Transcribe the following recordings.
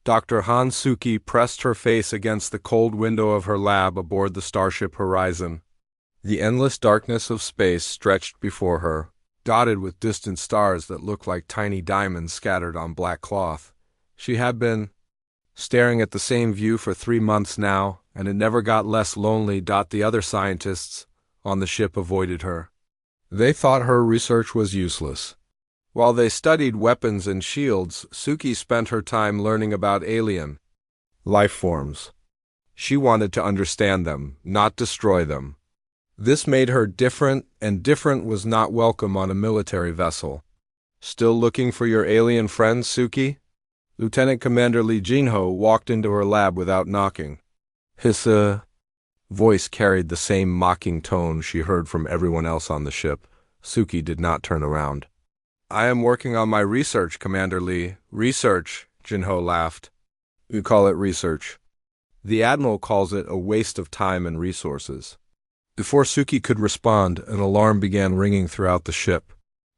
Dr. Hansuki pressed her face against the cold window of her lab aboard the Starship Horizon. The endless darkness of space stretched before her, dotted with distant stars that looked like tiny diamonds scattered on black cloth. She had been staring at the same view for 3 months now, and it never got less lonely. The other scientists on the ship avoided her. They thought her research was useless. While they studied weapons and shields, Suki spent her time learning about alien life forms. She wanted to understand them, not destroy them. This made her different, and different was not welcome on a military vessel. Still looking for your alien friends, Suki? Lieutenant Commander Lee Jinho walked into her lab without knocking. His voice carried the same mocking tone she heard from everyone else on the ship. Suki did not turn around. I am working on my research, Commander Lee. Research, Jinho laughed. You call it research. The Admiral calls it a waste of time and resources. Before Suki could respond, an alarm began ringing throughout the ship.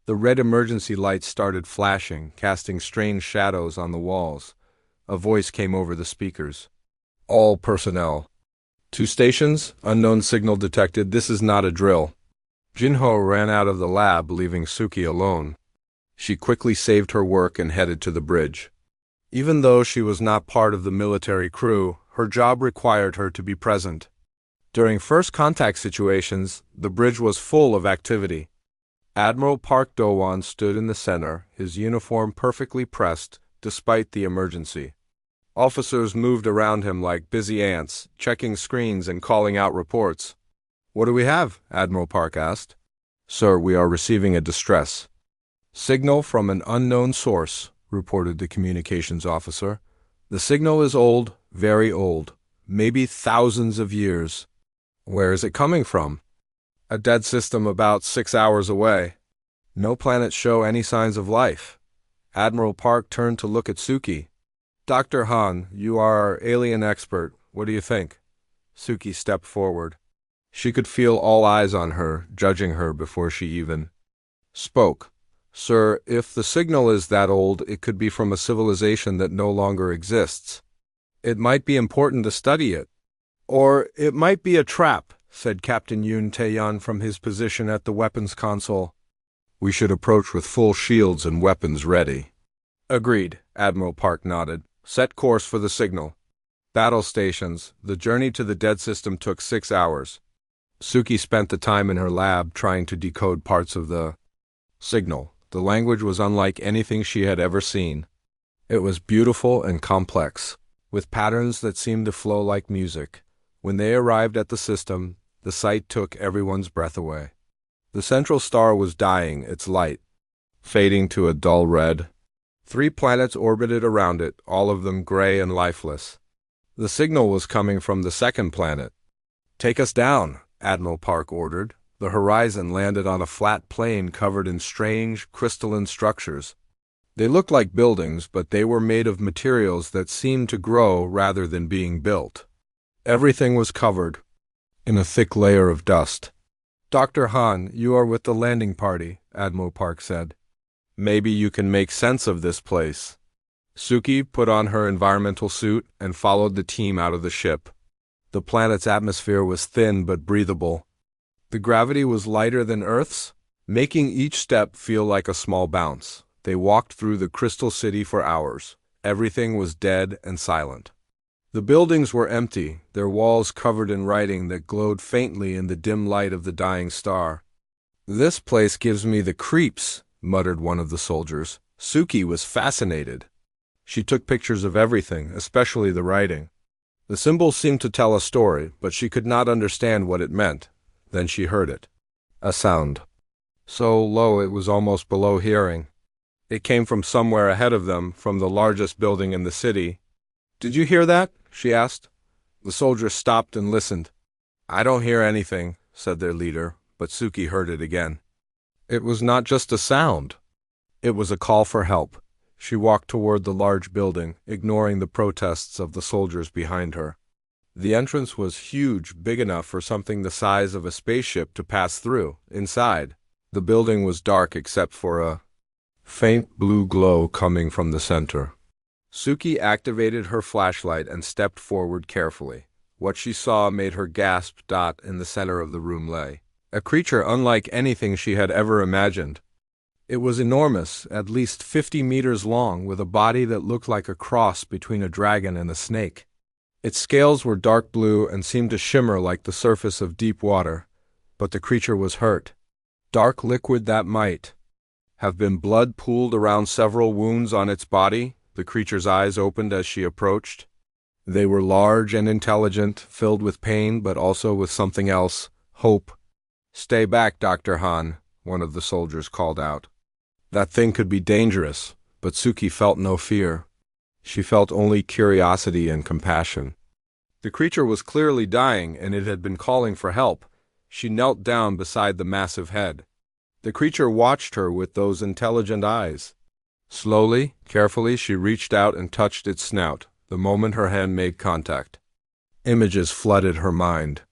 The red emergency lights started flashing, casting strange shadows on the walls. A voice came over the speakers. All personnel. 2 stations, unknown signal detected. This is not a drill. Jinho ran out of the lab, leaving Suki alone. She quickly saved her work and headed to the bridge. Even though she was not part of the military crew, her job required her to be present. During first contact situations, the bridge was full of activity. Admiral Park Do-won stood in the center, his uniform perfectly pressed, despite the emergency. Officers moved around him like busy ants, checking screens and calling out reports. What do we have? Admiral Park asked. Sir, we are receiving a distress signal from an unknown source, reported the communications officer. The signal is old, very old, maybe thousands of years. Where is it coming from? A dead system about 6 hours away. No planets show any signs of life. Admiral Park turned to look at Suki. Dr. Han, you are our alien expert. What do you think? Suki stepped forward. She could feel all eyes on her, judging her before she even spoke. Sir, if the signal is that old, it could be from a civilization that no longer exists. It might be important to study it. Or it might be a trap, said Captain Yoon Tae-yeon from his position at the weapons console. We should approach with full shields and weapons ready. Agreed, Admiral Park nodded. Set course for the signal. Battle stations. The journey to the dead system took 6 hours. Suki spent the time in her lab trying to decode parts of the signal. The language was unlike anything she had ever seen. It was beautiful and complex, with patterns that seemed to flow like music. When they arrived at the system, the sight took everyone's breath away. The central star was dying, its light fading to a dull red. 3 planets orbited around it, all of them gray and lifeless. The signal was coming from the second planet. Take us down, Admiral Park ordered. The horizon landed on a flat plain covered in strange, crystalline structures. They looked like buildings, but they were made of materials that seemed to grow rather than being built. Everything was covered in a thick layer of dust. Dr. Han, you are with the landing party, Admiral Park said. Maybe you can make sense of this place. Suki put on her environmental suit and followed the team out of the ship. The planet's atmosphere was thin but breathable. The gravity was lighter than Earth's, making each step feel like a small bounce. They walked through the crystal city for hours. Everything was dead and silent. The buildings were empty, their walls covered in writing that glowed faintly in the dim light of the dying star. This place gives me the creeps, muttered one of the soldiers. Suki was fascinated. She took pictures of everything, especially the writing. The symbols seemed to tell a story, but she could not understand what it meant. Then she heard it. A sound. So low it was almost below hearing. It came from somewhere ahead of them, from the largest building in the city. Did you hear that? She asked. The soldiers stopped and listened. I don't hear anything, said their leader, but Suki heard it again. It was not just a sound. It was a call for help. She walked toward the large building, ignoring the protests of the soldiers behind her. The entrance was huge, big enough for something the size of a spaceship to pass through. Inside, the building was dark except for a faint blue glow coming from the center. Suki activated her flashlight and stepped forward carefully. What she saw made her gasp. In the center of the room lay a creature unlike anything she had ever imagined. It was enormous, at least 50 meters long, with a body that looked like a cross between a dragon and a snake. Its scales were dark blue and seemed to shimmer like the surface of deep water, but the creature was hurt. Dark liquid that might have been blood pooled around several wounds on its body. The creature's eyes opened as she approached. They were large and intelligent, filled with pain, but also with something else, hope. "Stay back, Dr. Han," one of the soldiers called out. That thing could be dangerous, but Suki felt no fear. She felt only curiosity and compassion. The creature was clearly dying, and it had been calling for help. She knelt down beside the massive head. The creature watched her with those intelligent eyes. Slowly, carefully, she reached out and touched its snout. The moment her hand made contact, images flooded her mind.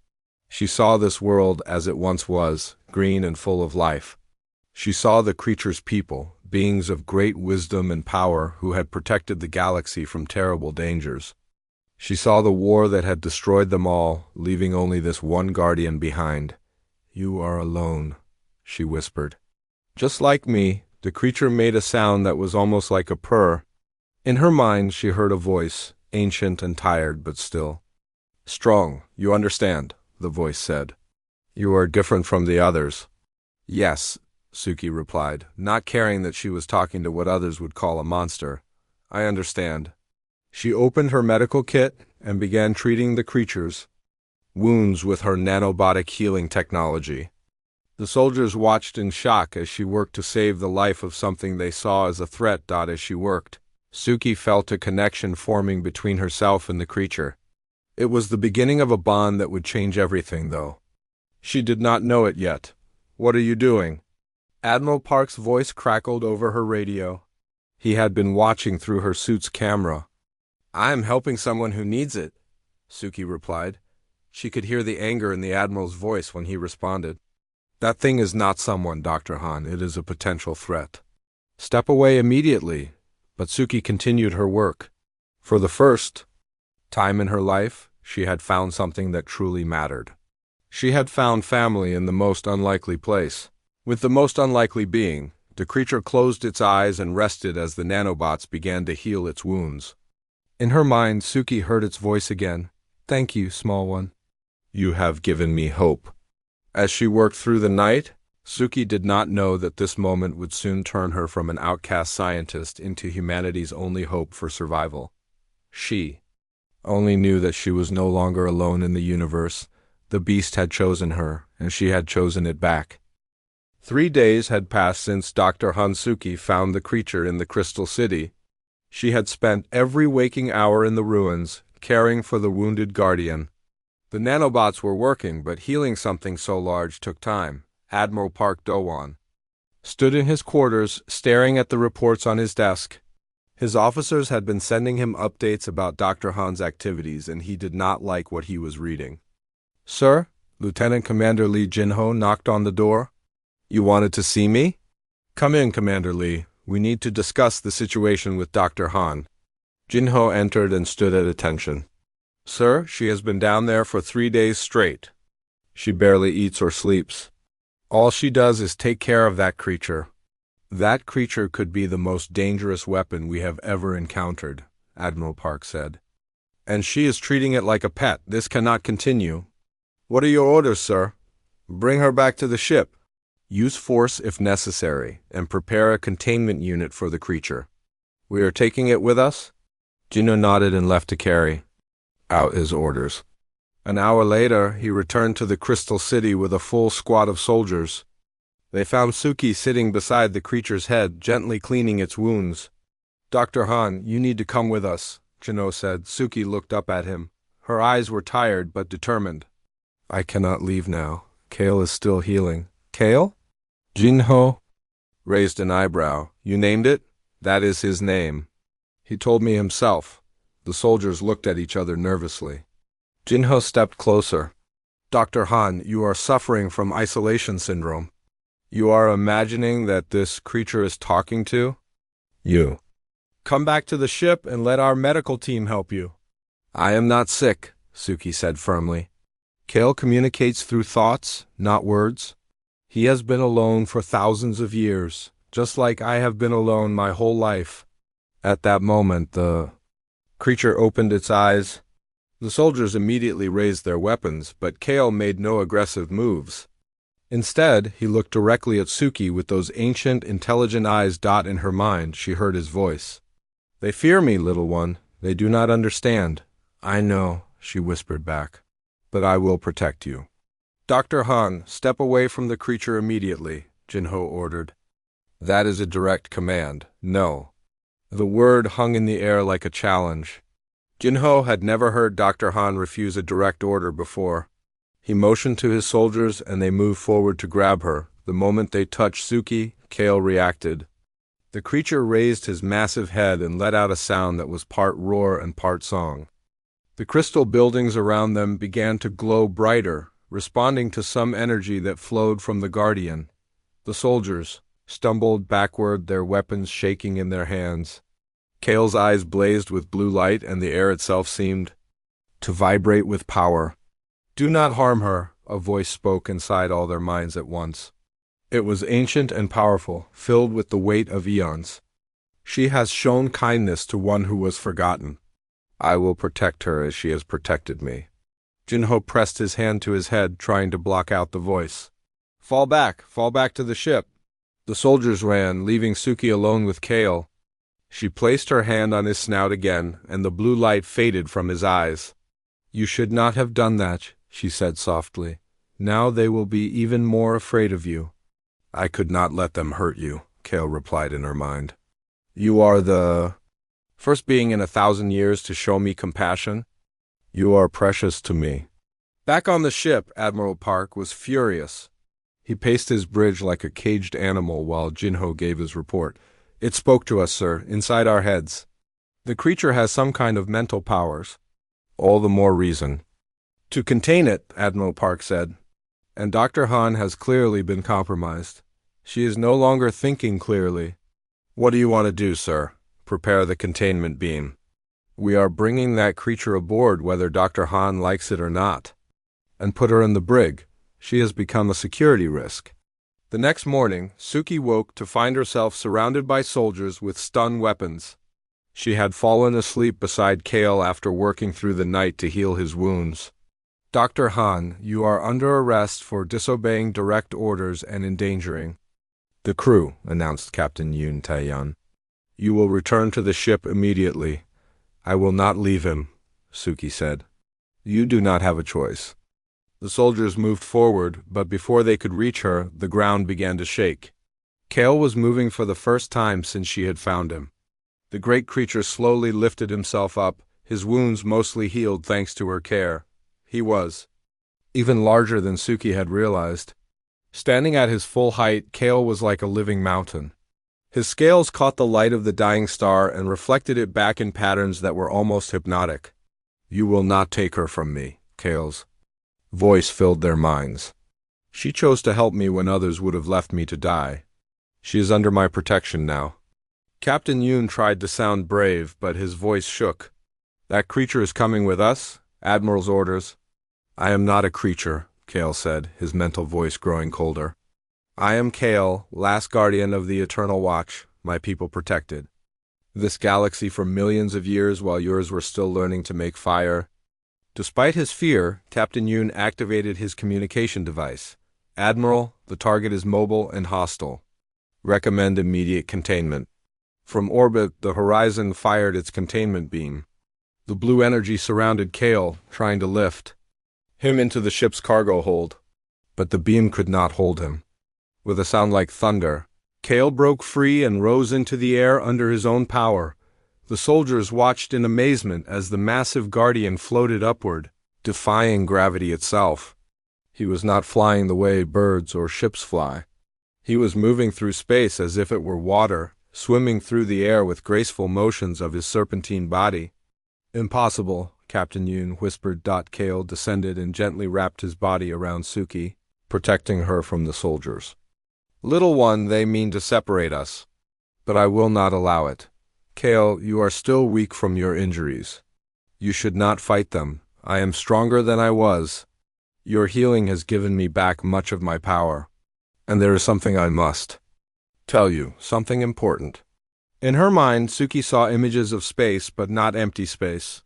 She saw this world as it once was, green and full of life. She saw the creature's people, beings of great wisdom and power who had protected the galaxy from terrible dangers. She saw the war that had destroyed them all, leaving only this one guardian behind. "You are alone," she whispered. Just like me, the creature made a sound that was almost like a purr. In her mind, she heard a voice, ancient and tired, but still. "Strong, you understand," the voice said. "You are different from the others." "Yes," Suki replied, not caring that she was talking to what others would call a monster. "I understand." She opened her medical kit and began treating the creature's wounds with her nanobotic healing technology. The soldiers watched in shock as she worked to save the life of something they saw as a threat. As she worked, Suki felt a connection forming between herself and the creature. It was the beginning of a bond that would change everything, though. She did not know it yet. "What are you doing?" Admiral Park's voice crackled over her radio. He had been watching through her suit's camera. "I am helping someone who needs it," Suki replied. She could hear the anger in the Admiral's voice when he responded. "That thing is not someone, Dr. Han. It is a potential threat. Step away immediately." But Suki continued her work. For the first time in her life, she had found something that truly mattered. She had found family in the most unlikely place. With the most unlikely being, the creature closed its eyes and rested as the nanobots began to heal its wounds. In her mind, Suki heard its voice again. "Thank you, small one. You have given me hope." As she worked through the night, Suki did not know that this moment would soon turn her from an outcast scientist into humanity's only hope for survival. She only knew that she was no longer alone in the universe. The beast had chosen her, and she had chosen it back. 3 days had passed since Dr. Hansuki found the creature in the Crystal City. She had spent every waking hour in the ruins, caring for the wounded guardian. The nanobots were working, but healing something so large took time. Admiral Park Do-won stood in his quarters, staring at the reports on his desk. His officers had been sending him updates about Dr. Han's activities, and he did not like what he was reading. "Sir?" Lieutenant Commander Lee Jinho knocked on the door. "You wanted to see me?" "Come in, Commander Lee. We need to discuss the situation with Dr. Han." Jinho entered and stood at attention. "Sir, she has been down there for 3 days straight. She barely eats or sleeps. All she does is take care of that creature." "That creature could be the most dangerous weapon we have ever encountered," Admiral Park said. "And she is treating it like a pet. This cannot continue." "What are your orders, sir?" "Bring her back to the ship. Use force if necessary, and prepare a containment unit for the creature." "We are taking it with us?" Jinho nodded and left to carry out his orders. An hour later, he returned to the Crystal City with a full squad of soldiers. They found Suki sitting beside the creature's head, gently cleaning its wounds. "Dr. Han, you need to come with us," Jinho said. Suki looked up at him. Her eyes were tired but determined. "I cannot leave now. Kale is still healing." "Kale?" Jinho raised an eyebrow. "You named it?" "That is his name. He told me himself." The soldiers looked at each other nervously. Jinho stepped closer. "Dr. Han, you are suffering from isolation syndrome. You are imagining that this creature is talking to you." Come back to the ship and let our medical team help you. I am not sick, Suki said firmly. Kale communicates through thoughts, not words. He has been alone for thousands of years, just like I have been alone my whole life. At that moment, the creature opened its eyes. The soldiers immediately raised their weapons, but Kale made no aggressive moves. Instead, he looked directly at Suki with those ancient, intelligent eyes. In her mind, she heard his voice. They fear me, little one. They do not understand. I know, she whispered back. But I will protect you. Dr. Han, step away from the creature immediately, Jinho ordered. That is a direct command. No. The word hung in the air like a challenge. Jinho had never heard Dr. Han refuse a direct order before. He motioned to his soldiers and they moved forward to grab her. The moment they touched Suki, Kale reacted. The creature raised his massive head and let out a sound that was part roar and part song. The crystal buildings around them began to glow brighter, responding to some energy that flowed from the Guardian. The soldiers stumbled backward, their weapons shaking in their hands. Kale's eyes blazed with blue light and the air itself seemed to vibrate with power. Do not harm her, a voice spoke inside all their minds at once. It was ancient and powerful, filled with the weight of eons. She has shown kindness to one who was forgotten. I will protect her as she has protected me. Jinho pressed his hand to his head, trying to block out the voice. Fall back to the ship. The soldiers ran, leaving Suki alone with Kale. She placed her hand on his snout again, and the blue light faded from his eyes. You should not have done that, she said softly. Now they will be even more afraid of you. I could not let them hurt you, Kale replied in her mind. You are the first being in 1,000 years to show me compassion. You are precious to me. Back on the ship, Admiral Park was furious. He paced his bridge like a caged animal while Jinho gave his report. It spoke to us, sir, inside our heads. The creature has some kind of mental powers. All the more reason to contain it, Admiral Park said. And Dr. Han has clearly been compromised. She is no longer thinking clearly. What do you want to do, sir? Prepare the containment beam. We are bringing that creature aboard whether Dr. Han likes it or not. And put her in the brig. She has become a security risk. The next morning, Suki woke to find herself surrounded by soldiers with stun weapons. She had fallen asleep beside Kale after working through the night to heal his wounds. Dr. Han, you are under arrest for disobeying direct orders and endangering the crew, announced Captain Yoon Taeyeon. You will return to the ship immediately. I will not leave him, Suki said. You do not have a choice. The soldiers moved forward, but before they could reach her, the ground began to shake. Kale was moving for the first time since she had found him. The great creature slowly lifted himself up, his wounds mostly healed thanks to her care. He was even larger than Suki had realized. Standing at his full height, Kale was like a living mountain. His scales caught the light of the dying star and reflected it back in patterns that were almost hypnotic. You will not take her from me, Kale's voice filled their minds. She chose to help me when others would have left me to die. She is under my protection now. Captain Yoon tried to sound brave, but his voice shook. That creature is coming with us? Admiral's orders. I am not a creature, Kale said, his mental voice growing colder. I am Kale, last guardian of the Eternal Watch, my people protected. This galaxy for millions of years while yours were still learning to make fire. Despite his fear, Captain Yoon activated his communication device. Admiral, the target is mobile and hostile. Recommend immediate containment. From orbit, the Horizon fired its containment beam. The blue energy surrounded Kale, trying to lift him into the ship's cargo hold. But the beam could not hold him. With a sound like thunder, Kale broke free and rose into the air under his own power. The soldiers watched in amazement as the massive guardian floated upward, defying gravity itself. He was not flying the way birds or ships fly. He was moving through space as if it were water, swimming through the air with graceful motions of his serpentine body. Impossible, Captain Yoon whispered. Kale descended and gently wrapped his body around Suki, protecting her from the soldiers. Little one, they mean to separate us. But I will not allow it. Kale, you are still weak from your injuries. You should not fight them. I am stronger than I was. Your healing has given me back much of my power. And there is something I must tell you, something important. In her mind, Suki saw images of space, but not empty space.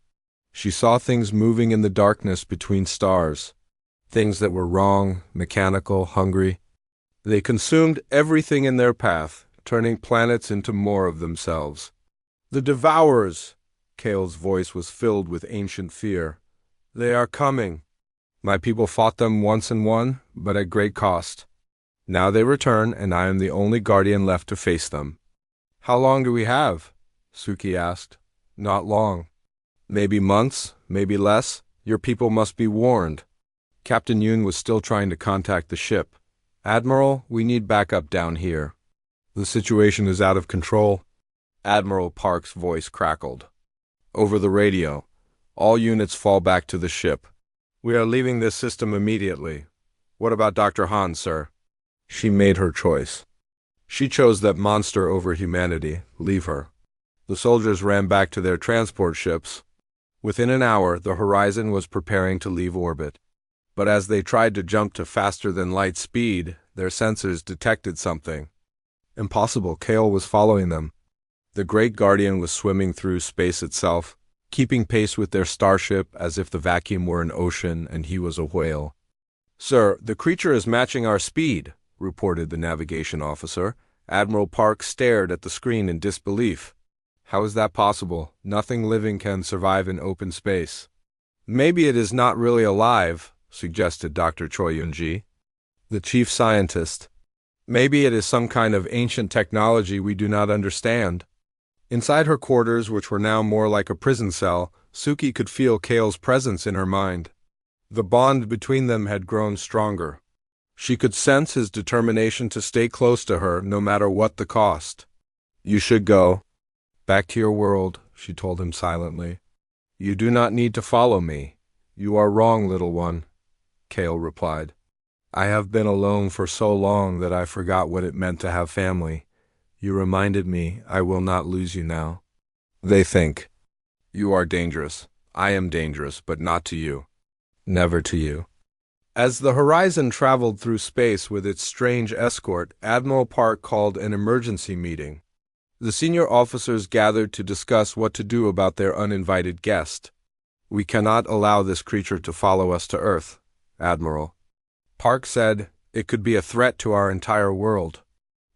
She saw things moving in the darkness between stars. Things that were wrong, mechanical, hungry. They consumed everything in their path, turning planets into more of themselves. The Devourers! Kale's voice was filled with ancient fear. They are coming. My people fought them once and won, but at great cost. Now they return, and I am the only guardian left to face them. How long do we have? Suki asked. Not long. Maybe months, maybe less. Your people must be warned. Captain Yoon was still trying to contact the ship. Admiral, we need backup down here. The situation is out of control. Admiral Park's voice crackled. Over the radio, all units fall back to the ship. We are leaving this system immediately. What about Dr. Han, sir? She made her choice. She chose that monster over humanity. Leave her. The soldiers ran back to their transport ships. Within an hour, the Horizon was preparing to leave orbit. But as they tried to jump to faster-than-light speed, their sensors detected something. Impossible. Kale was following them. The Great Guardian was swimming through space itself, keeping pace with their starship as if the vacuum were an ocean and he was a whale. Sir, the creature is matching our speed, reported the navigation officer. Admiral Park stared at the screen in disbelief. How is that possible? Nothing living can survive in open space. Maybe it is not really alive, suggested Dr. Choi Yun-ji, the chief scientist. Maybe it is some kind of ancient technology we do not understand. Inside her quarters, which were now more like a prison cell, Suki could feel Kale's presence in her mind. The bond between them had grown stronger. She could sense his determination to stay close to her, no matter what the cost. You should go. Back to your world, she told him silently. You do not need to follow me. You are wrong, little one, Kale replied. I have been alone for so long that I forgot what it meant to have family. You reminded me I will not lose you now. They think. You are dangerous. I am dangerous, but not to you. Never to you. As the Horizon traveled through space with its strange escort, Admiral Park called an emergency meeting. The senior officers gathered to discuss what to do about their uninvited guest. We cannot allow this creature to follow us to Earth, Admiral. Park said it could be a threat to our entire world.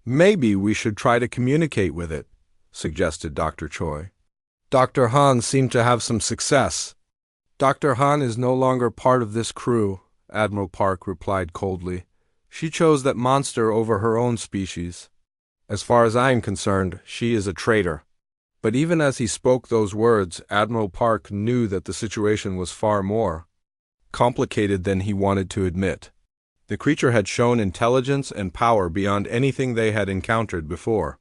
Maybe we should try to communicate with it, suggested Dr. Choi. Dr. Han seemed to have some success. Dr. Han is no longer part of this crew, Admiral Park replied coldly. She chose that monster over her own species. As far as I am concerned, she is a traitor. But even as he spoke those words, Admiral Park knew that the situation was far more complicated than he wanted to admit. The creature had shown intelligence and power beyond anything they had encountered before.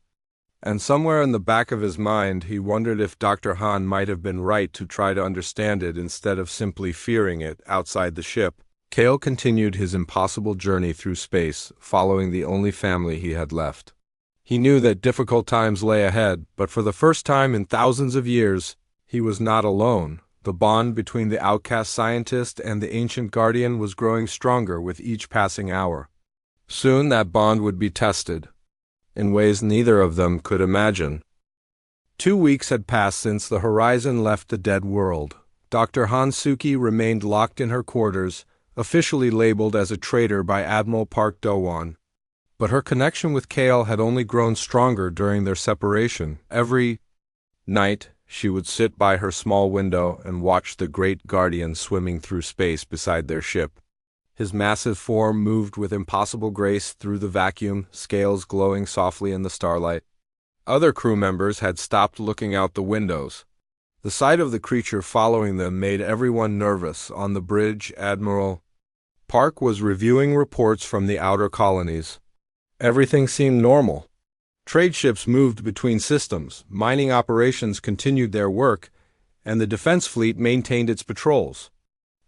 And somewhere in the back of his mind, he wondered if Dr. Han might have been right to try to understand it instead of simply fearing it outside the ship. Kale continued his impossible journey through space, following the only family he had left. He knew that difficult times lay ahead, but for the first time in thousands of years, he was not alone. The bond between the outcast scientist and the ancient guardian was growing stronger with each passing hour. Soon that bond would be tested, in ways neither of them could imagine. 2 weeks had passed since the Horizon left the dead world. Dr. Han Suki remained locked in her quarters, officially labeled as a traitor by Admiral Park Do-won. But her connection with Kale had only grown stronger during their separation. Every night, she would sit by her small window and watch the Great Guardian swimming through space beside their ship. His massive form moved with impossible grace through the vacuum, scales glowing softly in the starlight. Other crew members had stopped looking out the windows. The sight of the creature following them made everyone nervous. On the bridge, Admiral Park was reviewing reports from the outer colonies. Everything seemed normal. Trade ships moved between systems, mining operations continued their work, and the defense fleet maintained its patrols.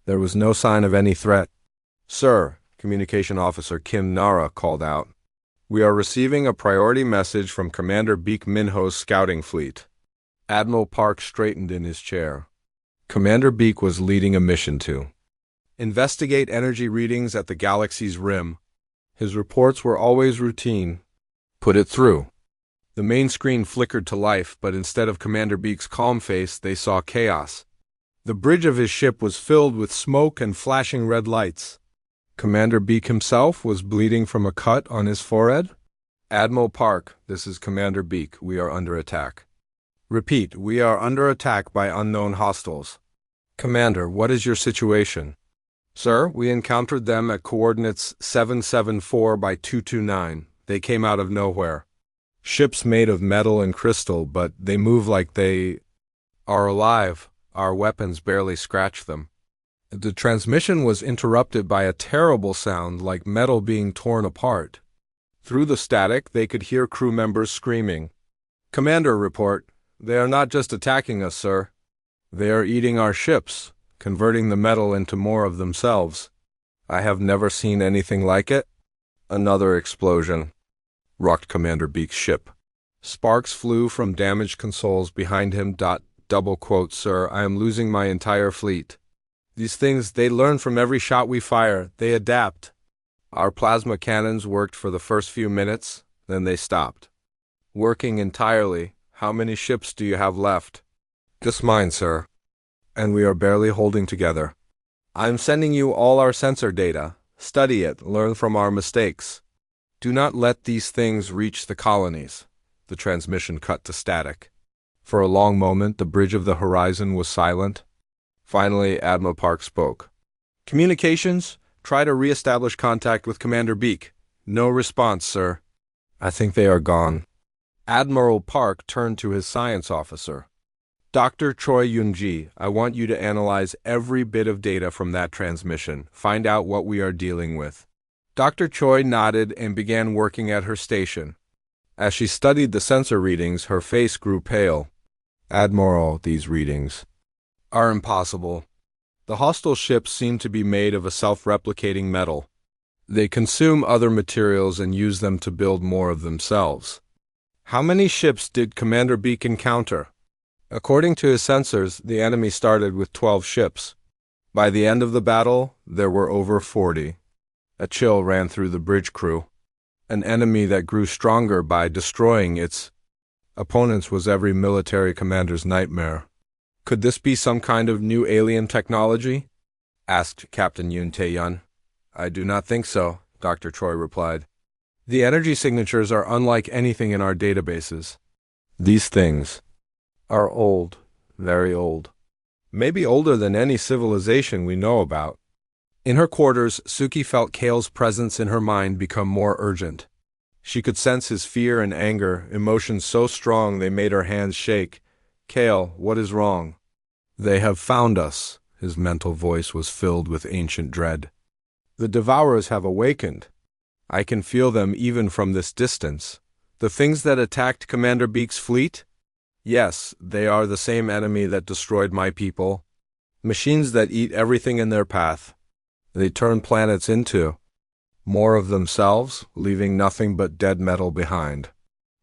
There was no sign of any threat. Sir, Communication Officer Kim Nara called out. We are receiving a priority message from Commander Baek Min-ho's scouting fleet. Admiral Park straightened in his chair. Commander Beak was leading a mission to investigate energy readings at the galaxy's rim. His reports were always routine. Put it through. The main screen flickered to life, but instead of Commander Beak's calm face, they saw chaos. The bridge of his ship was filled with smoke and flashing red lights. Commander Beak himself was bleeding from a cut on his forehead. Admiral Park, this is Commander Beak. We are under attack. Repeat, we are under attack by unknown hostiles. Commander, what is your situation? Sir, we encountered them at coordinates 774 by 229. They came out of nowhere. Ships made of metal and crystal, but they move like they are alive. Our weapons barely scratch them. The transmission was interrupted by a terrible sound like metal being torn apart. Through the static, they could hear crew members screaming. Commander, report. They are not just attacking us, sir. They are eating our ships, converting the metal into more of themselves. I have never seen anything like it. Another explosion rocked Commander Beak's ship. Sparks flew from damaged consoles behind him. Sir, I am losing my entire fleet. These things, they learn from every shot we fire. They adapt. Our plasma cannons worked for the first few minutes, then they stopped. Working entirely. How many ships do you have left? Just mine, sir. And we are barely holding together. I'm sending you all our sensor data. Study it, learn from our mistakes. Do not let these things reach the colonies. The transmission cut to static. For a long moment, the bridge of the horizon was silent. Finally, Admiral Park spoke. Communications, try to re-establish contact with Commander Beak. No response, sir. I think they are gone. Admiral Park turned to his science officer. Dr. Choi Yoon-ji, I want you to analyze every bit of data from that transmission. Find out what we are dealing with. Dr. Choi nodded and began working at her station. As she studied the sensor readings, her face grew pale. Admiral, these readings are impossible. The hostile ships seem to be made of a self-replicating metal. They consume other materials and use them to build more of themselves. How many ships did Commander Beak encounter? According to his sensors, the enemy started with 12 ships. By the end of the battle, there were over 40. A chill ran through the bridge crew. An enemy that grew stronger by destroying its opponents was every military commander's nightmare. Could this be some kind of new alien technology? Asked Captain Yoon Tae-yun. I do not think so, Dr. Choi replied. The energy signatures are unlike anything in our databases. These things are old, very old. Maybe older than any civilization we know about. In her quarters, Suki felt Kale's presence in her mind become more urgent. She could sense his fear and anger, emotions so strong they made her hands shake. Kale, what is wrong? They have found us. His mental voice was filled with ancient dread. The Devourers have awakened. I can feel them even from this distance. The things that attacked Commander Beak's fleet? Yes, they are the same enemy that destroyed my people. Machines that eat everything in their path. They turn planets into more of themselves, leaving nothing but dead metal behind.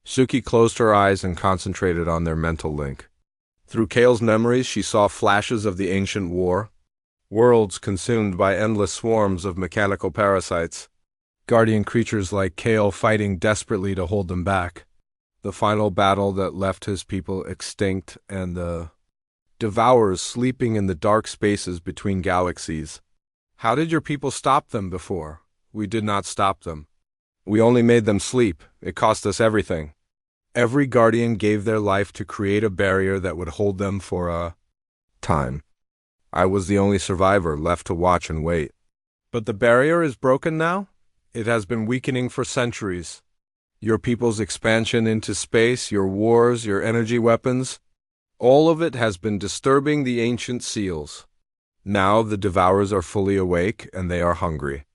Suki closed her eyes and concentrated on their mental link. Through Kale's memories, she saw flashes of the ancient war. Worlds consumed by endless swarms of mechanical parasites. Guardian creatures like Kale fighting desperately to hold them back. The final battle that left his people extinct, and the Devourers sleeping in the dark spaces between galaxies. How did your people stop them before? We did not stop them. We only made them sleep. It cost us everything. Every Guardian gave their life to create a barrier that would hold them for a time. I was the only survivor left to watch and wait. But the barrier is broken now? It has been weakening for centuries. Your people's expansion into space, your wars, your energy weapons, all of it has been disturbing the ancient seals. Now the Devourers are fully awake and they are hungry.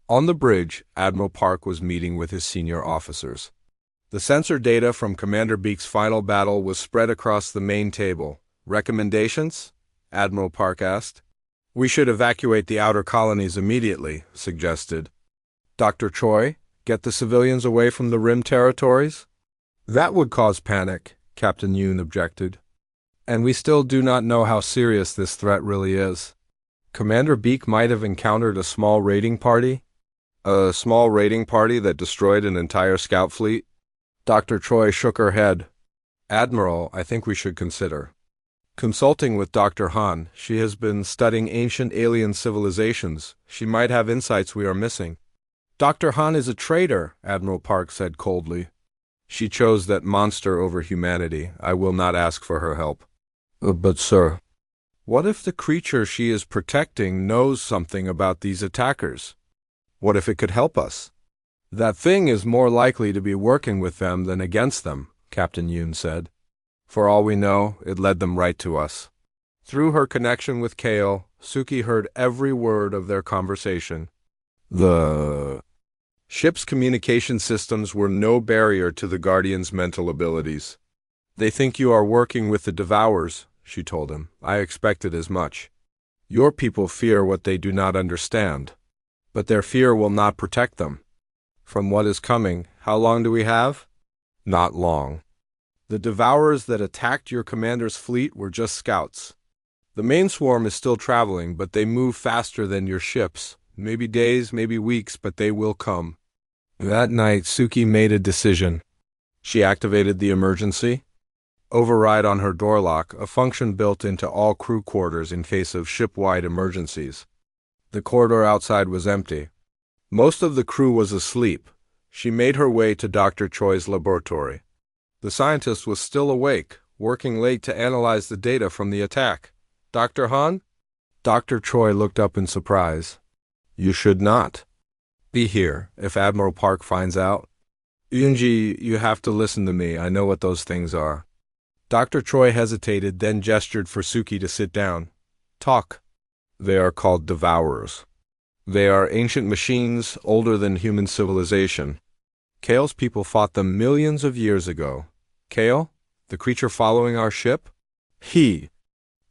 On the bridge, Admiral Park was meeting with his senior officers. The sensor data from Commander Beak's final battle was spread across the main table. Recommendations? Admiral Park asked. We should evacuate the outer colonies immediately, suggested. Dr. Choi, get the civilians away from the rim territories? That would cause panic, Captain Yoon objected. And we still do not know how serious this threat really is. Commander Beak might have encountered a small raiding party. A small raiding party that destroyed an entire scout fleet? Dr. Choi shook her head. Admiral, I think we should consider consulting with Dr. Han. She has been studying ancient alien civilizations. She might have insights we are missing. Dr. Han is a traitor, Admiral Park said coldly. She chose that monster over humanity. I will not ask for her help. But sir, what if the creature she is protecting knows something about these attackers? What if it could help us? That thing is more likely to be working with them than against them, Captain Yoon said. For all we know, it led them right to us. Through her connection with Kale, Suki heard every word of their conversation. The ship's communication systems were no barrier to the Guardian's mental abilities. They think you are working with the Devourers, she told him. I expected as much. Your people fear what they do not understand. But their fear will not protect them. From what is coming, how long do we have? Not long. The Devourers that attacked your commander's fleet were just scouts. The main swarm is still traveling, but they move faster than your ships. Maybe days, maybe weeks, but they will come. That night, Suki made a decision. She activated the emergency override on her door lock, a function built into all crew quarters in case of ship-wide emergencies. The corridor outside was empty. Most of the crew was asleep. She made her way to Dr. Choi's laboratory. The scientist was still awake, working late to analyze the data from the attack. Dr. Han? Dr. Choi looked up in surprise. You should not be here if Admiral Park finds out. Yunji, you have to listen to me. I know what those things are. Dr. Choi hesitated, then gestured for Suki to sit down. Talk. They are called Devourers. They are ancient machines, older than human civilization. Kale's people fought them millions of years ago. Kale, the creature following our ship? He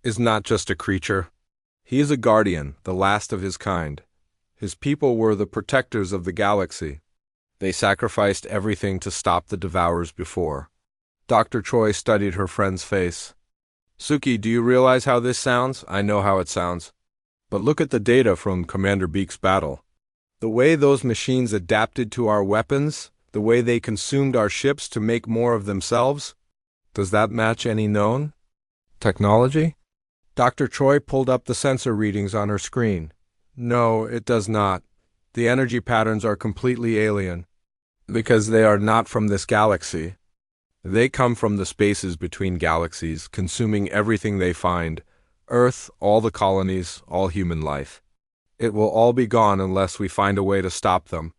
is not just a creature. He is a guardian, the last of his kind. His people were the protectors of the galaxy. They sacrificed everything to stop the Devourers before. Dr. Choi studied her friend's face. Suki, do you realize how this sounds? I know how it sounds. But look at the data from Commander Beak's battle. The way those machines adapted to our weapons, the way they consumed our ships to make more of themselves, does that match any known technology? Dr. Choi pulled up the sensor readings on her screen. No, it does not. The energy patterns are completely alien, because they are not from this galaxy. They come from the spaces between galaxies, consuming everything they find. Earth, all the colonies, all human life. It will all be gone unless we find a way to stop them.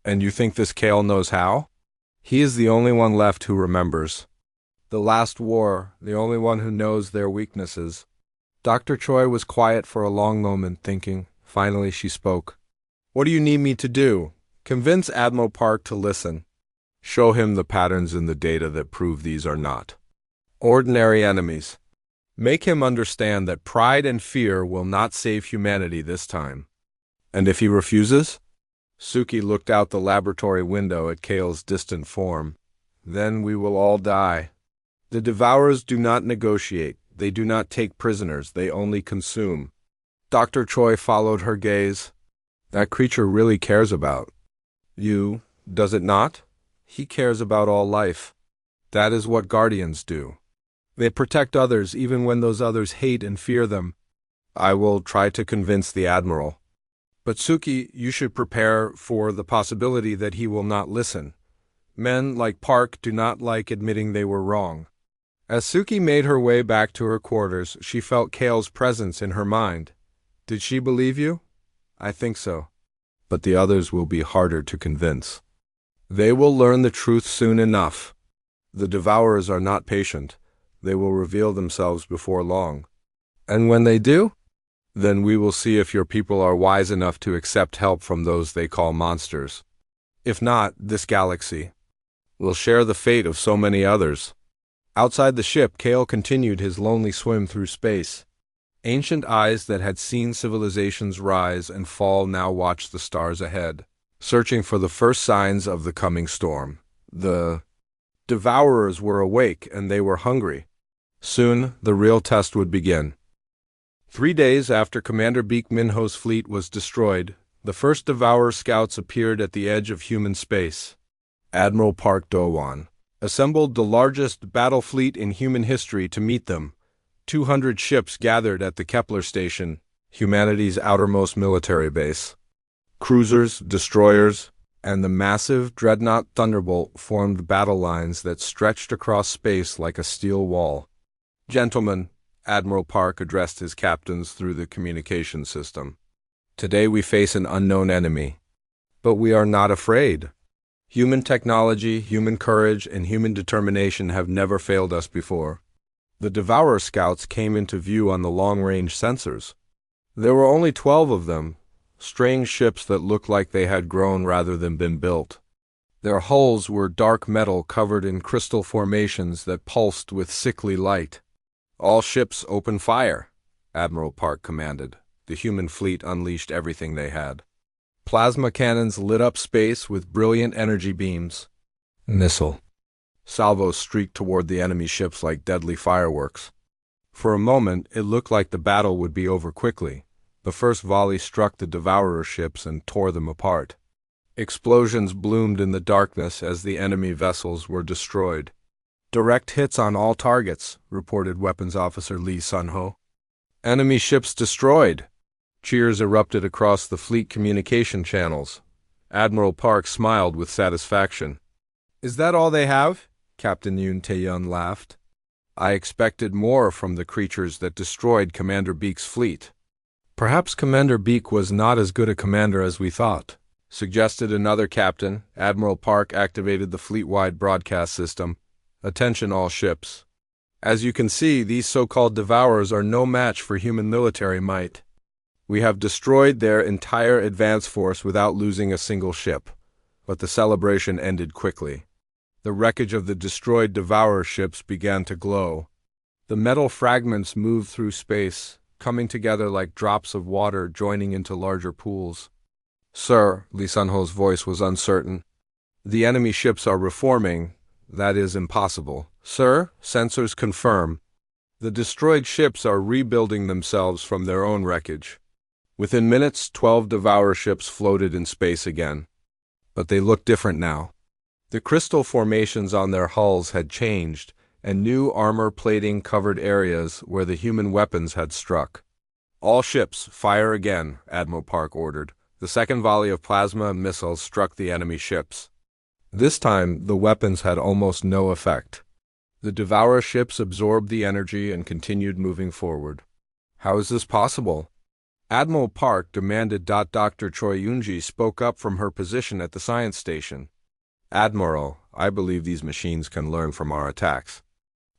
And you think this Kale knows how? He is the only one left who remembers. The last war, the only one who knows their weaknesses. Dr. Choi was quiet for a long moment, thinking. Finally, she spoke. What do you need me to do? Convince Admiral Park to listen. Show him the patterns in the data that prove these are not ordinary enemies. Make him understand that pride and fear will not save humanity this time. And if he refuses? Suki looked out the laboratory window at Kale's distant form. Then we will all die. The Devourers do not negotiate. They do not take prisoners. They only consume. Dr. Choi followed her gaze. That creature really cares about you, does it not? He cares about all life. That is what Guardians do. They protect others even when those others hate and fear them. I will try to convince the Admiral. But Suki, you should prepare for the possibility that he will not listen. Men like Park do not like admitting they were wrong. As Suki made her way back to her quarters, she felt Kale's presence in her mind. Did she believe you? I think so. But the others will be harder to convince. They will learn the truth soon enough. The Devourers are not patient. They will reveal themselves before long. And when they do? Then we will see if your people are wise enough to accept help from those they call monsters. If not, this galaxy will share the fate of so many others. Outside the ship, Kale continued his lonely swim through space. Ancient eyes that had seen civilizations rise and fall now watched the stars ahead, searching for the first signs of the coming storm. The Devourers were awake and they were hungry. Soon, the real test would begin. 3 days after Commander Beek Minho's fleet was destroyed, the first Devourer scouts appeared at the edge of human space. Admiral Park Do-won assembled the largest battle fleet in human history to meet them. 200 ships gathered at the Kepler station, humanity's outermost military base. Cruisers, destroyers, and the massive dreadnought Thunderbolt formed battle lines that stretched across space like a steel wall. "Gentlemen," Admiral Park addressed his captains through the communication system, "today we face an unknown enemy. But we are not afraid. Human technology, human courage, and human determination have never failed us before." The Devourer scouts came into view on the long-range sensors. There were only 12 of them, strange ships that looked like they had grown rather than been built. Their hulls were dark metal covered in crystal formations that pulsed with sickly light. "All ships open fire," Admiral Park commanded. The human fleet unleashed everything they had. Plasma cannons lit up space with brilliant energy beams. Missile salvos streaked toward the enemy ships like deadly fireworks. For a moment, it looked like the battle would be over quickly. The first volley struck the Devourer ships and tore them apart. Explosions bloomed in the darkness as the enemy vessels were destroyed. "Direct hits on all targets," reported Weapons Officer Lee Sun-ho. "Enemy ships destroyed." Cheers erupted across the fleet communication channels. Admiral Park smiled with satisfaction. "Is that all they have?" Captain Yoon Tae-yun laughed. "I expected more from the creatures that destroyed Commander Beek's fleet." "Perhaps Commander Beek was not as good a commander as we thought," suggested another captain. Admiral Park activated the fleet-wide broadcast system. "Attention all ships. As you can see, these so-called Devourers are no match for human military might. We have destroyed their entire advance force without losing a single ship." But the celebration ended quickly. The wreckage of the destroyed Devourer ships began to glow. The metal fragments moved through space, coming together like drops of water joining into larger pools. "Sir," Lee Sun-ho's voice was uncertain, "the enemy ships are reforming. That is impossible." "Sir, sensors confirm. The destroyed ships are rebuilding themselves from their own wreckage." Within minutes, 12 Devourer ships floated in space again. But they looked different now. The crystal formations on their hulls had changed, and new armor plating covered areas where the human weapons had struck. "All ships, fire again," Admiral Park ordered. The second volley of plasma missiles struck the enemy ships. This time, the weapons had almost no effect. The Devourer ships absorbed the energy and continued moving forward. "How is this possible?" Admiral Park demanded. Dr. Choi Yoonji spoke up from her position at the science station. "Admiral, I believe these machines can learn from our attacks.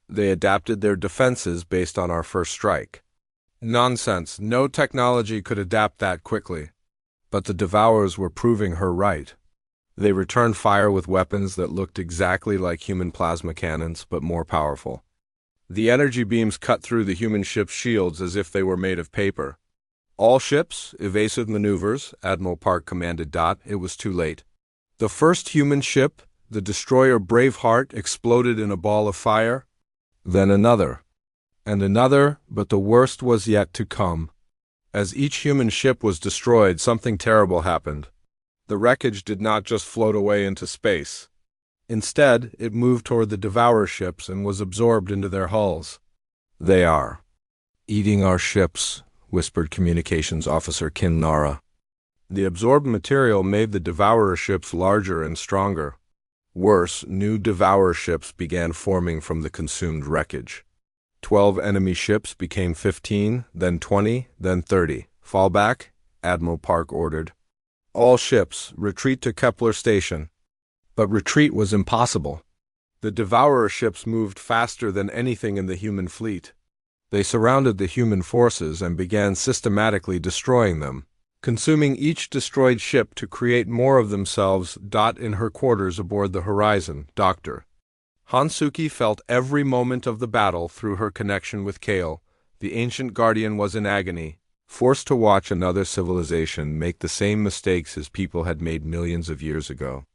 They adapted their defenses based on our first strike." "Nonsense. No technology could adapt that quickly." But the Devourers were proving her right. They returned fire with weapons that looked exactly like human plasma cannons, but more powerful. The energy beams cut through the human ship's shields as if they were made of paper. "All ships, evasive maneuvers," Admiral Park commanded. It was too late. The first human ship, the destroyer Braveheart, exploded in a ball of fire. Then another. And another, but the worst was yet to come. As each human ship was destroyed, something terrible happened. The wreckage did not just float away into space. Instead, it moved toward the Devourer ships and was absorbed into their hulls. "They are eating our ships," whispered Communications Officer Kin Nara. The absorbed material made the Devourer ships larger and stronger. Worse, new Devourer ships began forming from the consumed wreckage. 12 enemy ships became 15, then 20, then 30. "Fall back," Admiral Park ordered. "All ships, retreat to Kepler station." But retreat was impossible. The Devourer ships moved faster than anything in the human fleet. They surrounded the human forces and began systematically destroying them, consuming each destroyed ship to create more of themselves. In her quarters aboard the Horizon, Dr. Hansuki felt every moment of the battle through her connection with Kale. The ancient guardian was in agony, forced to watch another civilization make the same mistakes his people had made millions of years ago.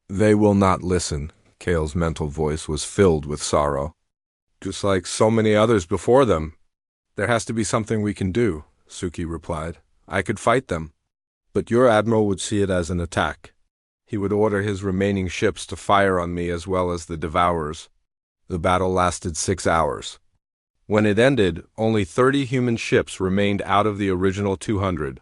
"They will not listen." Kale's mental voice was filled with sorrow. just like so many others before them. There has to be something we can do, Suki replied. I could fight them. But your admiral would see it as an attack. He would order his remaining ships to fire on me as well as the Devourers. The battle lasted 6 hours. When it ended, only 30 human ships remained out of the original 200.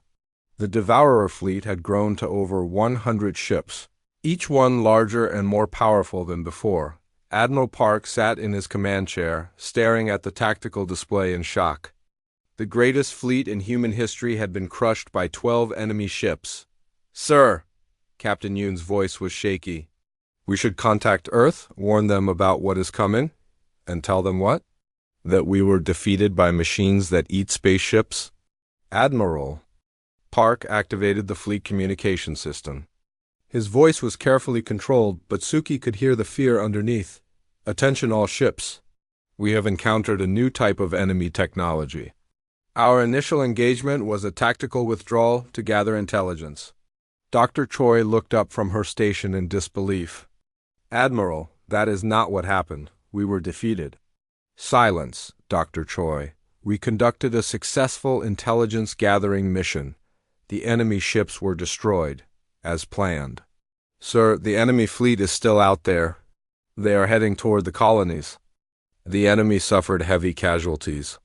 The Devourer fleet had grown to over 100 ships, each one larger and more powerful than before. Admiral Park sat in his command chair, staring at the tactical display in shock. The greatest fleet in human history had been crushed by 12 enemy ships. Sir, Captain Yoon's voice was shaky. We should contact Earth, warn them about what is coming, and tell them what? That we were defeated by machines that eat spaceships? Admiral Park activated the fleet communication system. His voice was carefully controlled, but Suki could hear the fear underneath. Attention all ships. We have encountered a new type of enemy technology. Our initial engagement was a tactical withdrawal to gather intelligence. Dr. Choi looked up from her station in disbelief. Admiral, that is not what happened. We were defeated. Silence, Dr. Choi. We conducted a successful intelligence-gathering mission. The enemy ships were destroyed, as planned. Sir, the enemy fleet is still out there. They are heading toward the colonies. The enemy suffered heavy casualties.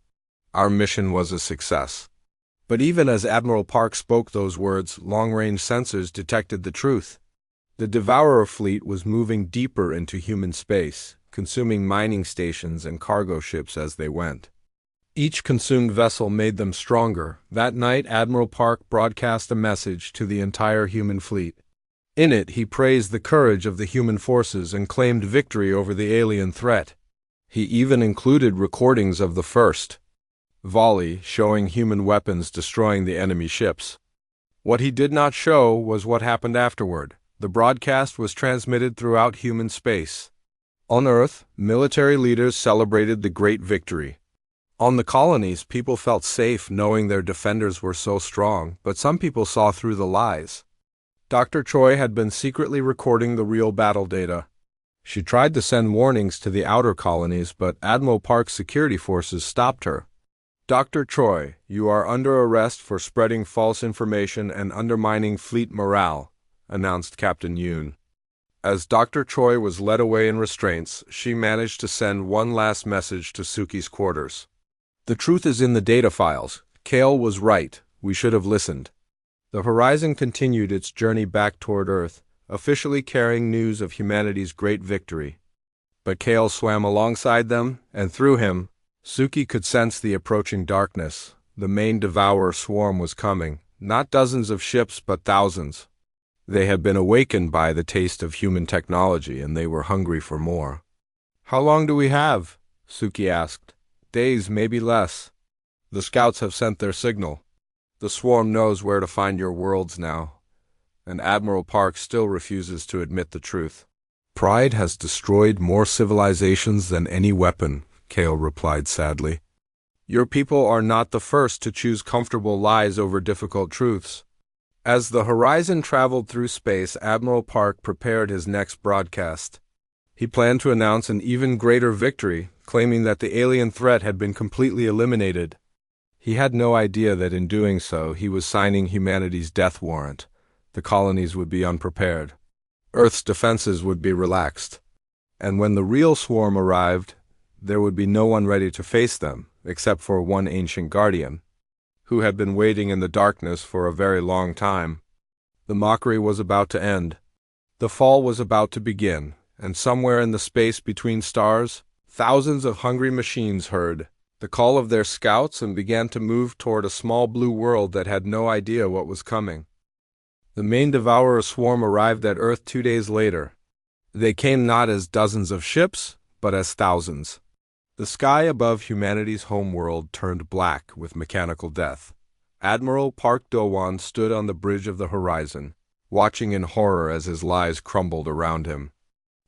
Our mission was a success. But even as Admiral Park spoke those words, long-range sensors detected the truth. The Devourer fleet was moving deeper into human space, consuming mining stations and cargo ships as they went. Each consumed vessel made them stronger. That night, Admiral Park broadcast a message to the entire human fleet. In it, he praised the courage of the human forces and claimed victory over the alien threat. He even included recordings of the first volley showing human weapons destroying the enemy ships. What he did not show was what happened afterward. The broadcast was transmitted throughout human space. On Earth, military leaders celebrated the great victory. On the colonies, people felt safe knowing their defenders were so strong, but some people saw through the lies. Dr. Choi had been secretly recording the real battle data. She tried to send warnings to the outer colonies, but Admiral Park's security forces stopped her. Dr. Choi, you are under arrest for spreading false information and undermining fleet morale, announced Captain Yoon. As Dr. Choi was led away in restraints, she managed to send one last message to Suki's quarters. The truth is in the data files. Kale was right. We should have listened. The Horizon continued its journey back toward Earth, officially carrying news of humanity's great victory. But Kale swam alongside them, and through him, Suki could sense the approaching darkness. The main Devourer swarm was coming, not dozens of ships but thousands. They had been awakened by the taste of human technology, and they were hungry for more. How long do we have? Suki asked. Days, maybe less. The scouts have sent their signal. The swarm knows where to find your worlds now. And Admiral Park still refuses to admit the truth. Pride has destroyed more civilizations than any weapon, Kale replied sadly. Your people are not the first to choose comfortable lies over difficult truths. As the Horizon traveled through space, Admiral Park prepared his next broadcast. He planned to announce an even greater victory, claiming that the alien threat had been completely eliminated. He had no idea that in doing so, he was signing humanity's death warrant. The colonies would be unprepared. Earth's defenses would be relaxed. And when the real swarm arrived, there would be no one ready to face them, except for one ancient guardian, who had been waiting in the darkness for a very long time. The mockery was about to end. The fall was about to begin, and somewhere in the space between stars, thousands of hungry machines heard the call of their scouts and began to move toward a small blue world that had no idea what was coming. The main Devourer swarm arrived at Earth 2 days later. They came not as dozens of ships, but as thousands. The sky above humanity's homeworld turned black with mechanical death. Admiral Park Do-won stood on the bridge of the Horizon, watching in horror as his lies crumbled around him.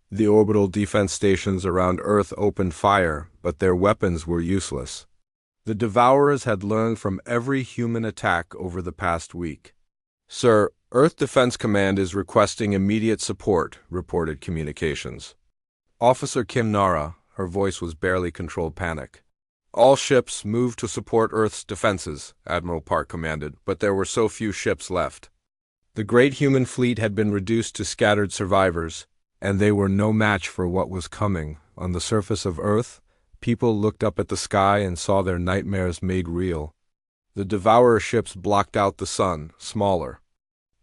The orbital defense stations around Earth opened fire, but their weapons were useless. The Devourers had learned from every human attack over the past week. Sir, Earth Defense Command is requesting immediate support, reported communications. Officer Kim Nara, Her voice was barely controlled panic. All ships move to support Earth's defenses, Admiral Park commanded, but there were so few ships left. The great human fleet had been reduced to scattered survivors, and they were no match for what was coming. On the surface of Earth, people looked up at the sky and saw their nightmares made real. The devourer ships blocked out the sun, smaller.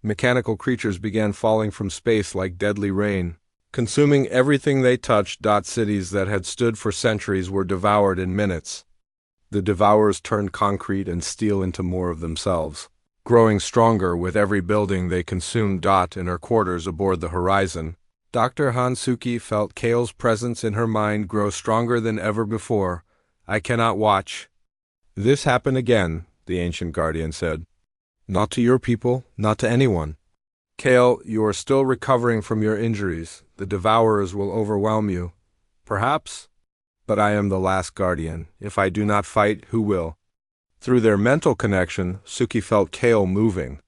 Mechanical creatures began falling from space like deadly rain, consuming everything they touched. Cities that had stood for centuries were devoured in minutes. The devourers turned concrete and steel into more of themselves, growing stronger with every building they consumed. In her quarters aboard the Horizon, Dr. Hansuki felt Kale's presence in her mind grow stronger than ever before. "I cannot watch this happen again," the ancient guardian said. "Not to your people, not to anyone. Kale, you are still recovering from your injuries. The devourers will overwhelm you. Perhaps. But I am the last guardian. If I do not fight, who will?" Through their mental connection, Suki felt Kale moving.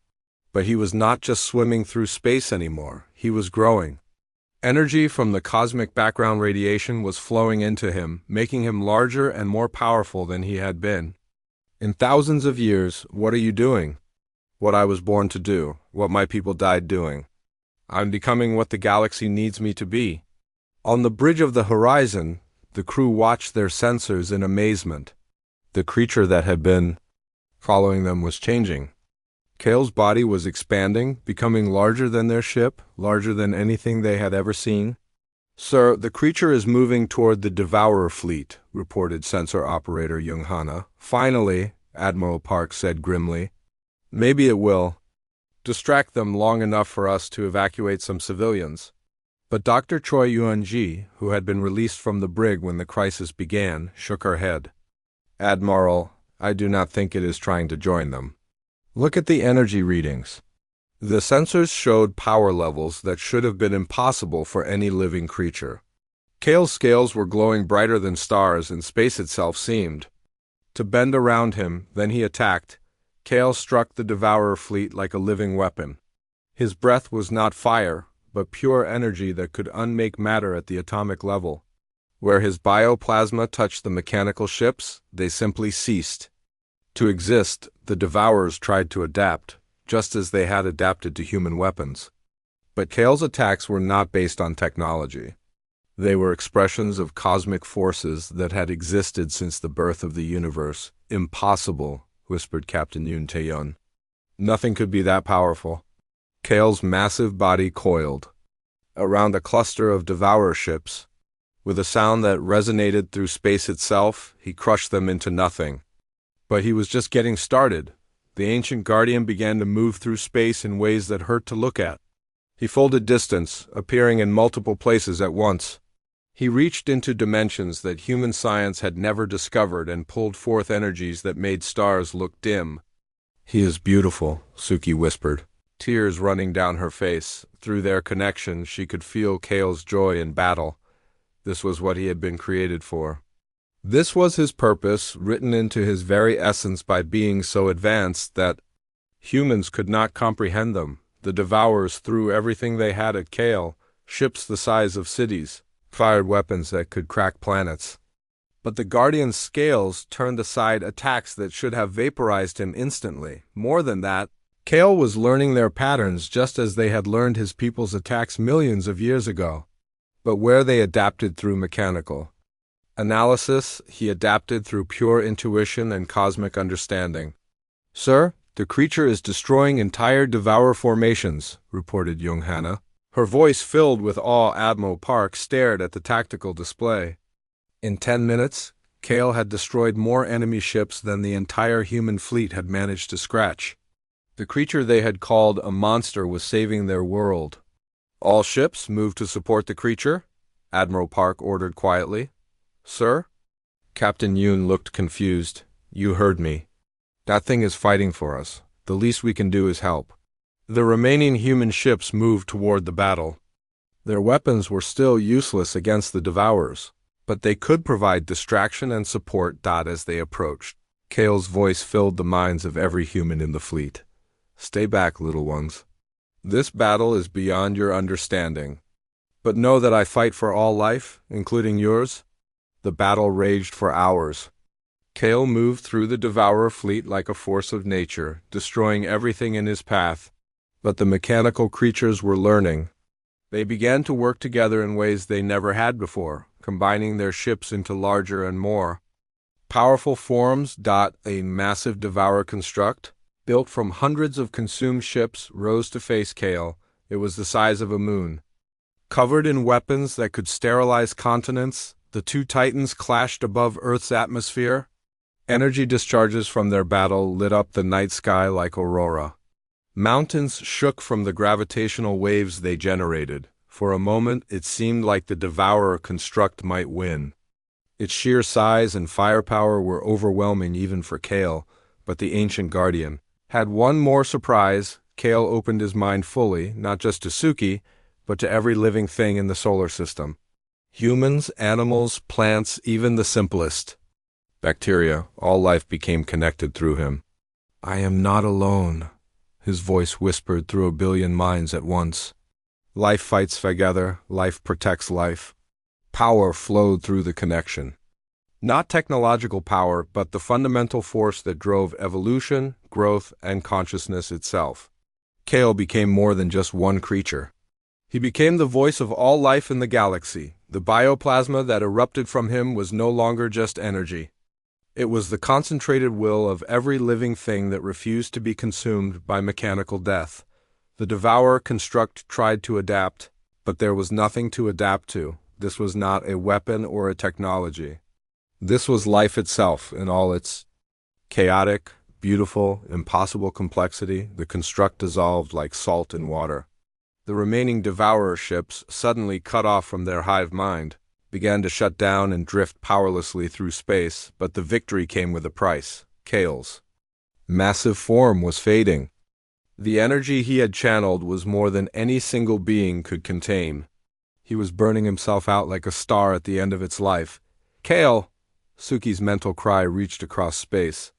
But he was not just swimming through space anymore. He was growing. Energy from the cosmic background radiation was flowing into him, making him larger and more powerful than he had been. "In thousands of years, what are you doing?" "What I was born to do, what my people died doing. I'm becoming what the galaxy needs me to be." On the bridge of the Horizon, the crew watched their sensors in amazement. The creature that had been following them was changing. Kale's body was expanding, becoming larger than their ship, larger than anything they had ever seen. "Sir, the creature is moving toward the Devourer fleet," reported sensor operator Young-hana. "Finally," Admiral Park said grimly. "Maybe it will distract them long enough for us to evacuate some civilians." But Dr. Choi Yuan-ji, who had been released from the brig when the crisis began, shook her head. "Admiral, I do not think it is trying to join them. Look at the energy readings." The sensors showed power levels that should have been impossible for any living creature. Kale's scales were glowing brighter than stars, and space itself seemed to bend around him. Then he attacked. Kale struck the Devourer fleet like a living weapon. His breath was not fire, but pure energy that could unmake matter at the atomic level. Where his bioplasma touched the mechanical ships, they simply ceased to exist. The Devourers tried to adapt, just as they had adapted to human weapons. But Kale's attacks were not based on technology. They were expressions of cosmic forces that had existed since the birth of the universe. "Impossible," whispered Captain Yoon Tae-yeon. "Nothing could be that powerful." Kale's massive body coiled around a cluster of Devourer ships. With a sound that resonated through space itself, he crushed them into nothing. But he was just getting started. The ancient guardian began to move through space in ways that hurt to look at. He folded distance, appearing in multiple places at once. He reached into dimensions that human science had never discovered and pulled forth energies that made stars look dim. "He is beautiful," Suki whispered, tears running down her face. Through their connection, she could feel Kale's joy in battle. This was what he had been created for. This was his purpose, written into his very essence by beings so advanced that humans could not comprehend them. The Devourers threw everything they had at Kale, ships the size of cities, fired weapons that could crack planets. But the Guardian's scales turned aside attacks that should have vaporized him instantly. More than that, Kale was learning their patterns just as they had learned his people's attacks millions of years ago. But where they adapted through mechanical analysis, he adapted through pure intuition and cosmic understanding. "Sir, the creature is destroying entire Devourer formations," reported Young-hana. Her voice filled with awe. Admiral Park stared at the tactical display. In 10 minutes, Kale had destroyed more enemy ships than the entire human fleet had managed to scratch. The creature they had called a monster was saving their world. "All ships move to support the creature," Admiral Park ordered quietly. "Sir?" Captain Yoon looked confused. "You heard me. That thing is fighting for us. The least we can do is help." The remaining human ships moved toward the battle. Their weapons were still useless against the Devourers, but they could provide distraction and support. As they approached, Kale's voice filled the minds of every human in the fleet. "Stay back, little ones. This battle is beyond your understanding. But know that I fight for all life, including yours. The battle raged for hours. Kale moved through the Devourer fleet like a force of nature, destroying everything in his path. But the mechanical creatures were learning. They began to work together in ways they never had before, combining their ships into larger and more powerful forms. A massive Devourer construct, built from hundreds of consumed ships, rose to face Kale. It was the size of a moon. Covered in weapons that could sterilize continents, the two titans clashed above Earth's atmosphere. Energy discharges from their battle lit up the night sky like aurora. Mountains shook from the gravitational waves they generated. For a moment, it seemed like the Devourer construct might win. Its sheer size and firepower were overwhelming even for Kale, but the Ancient Guardian had one more surprise. Kale opened his mind fully, not just to Suki, but to every living thing in the solar system. Humans, animals, plants, even the simplest bacteria, all life became connected through him. "I am not alone," his voice whispered through a billion minds at once. Life fights together, life protects life. Power flowed through the connection. Not technological power, but the fundamental force that drove evolution, growth, and consciousness itself. Kale became more than just one creature. He became the voice of all life in the galaxy. The bioplasma that erupted from him was no longer just energy. It was the concentrated will of every living thing that refused to be consumed by mechanical death. The Devourer construct tried to adapt, but there was nothing to adapt to. This was not a weapon or a technology. This was life itself in all its chaotic, beautiful, impossible complexity. The construct dissolved like salt in water. The remaining Devourer ships, suddenly cut off from their hive mind, began to shut down and drift powerlessly through space, but the victory came with a price. Kale's massive form was fading. The energy he had channeled was more than any single being could contain. He was burning himself out like a star at the end of its life. "Kale!" Suki's mental cry reached across space.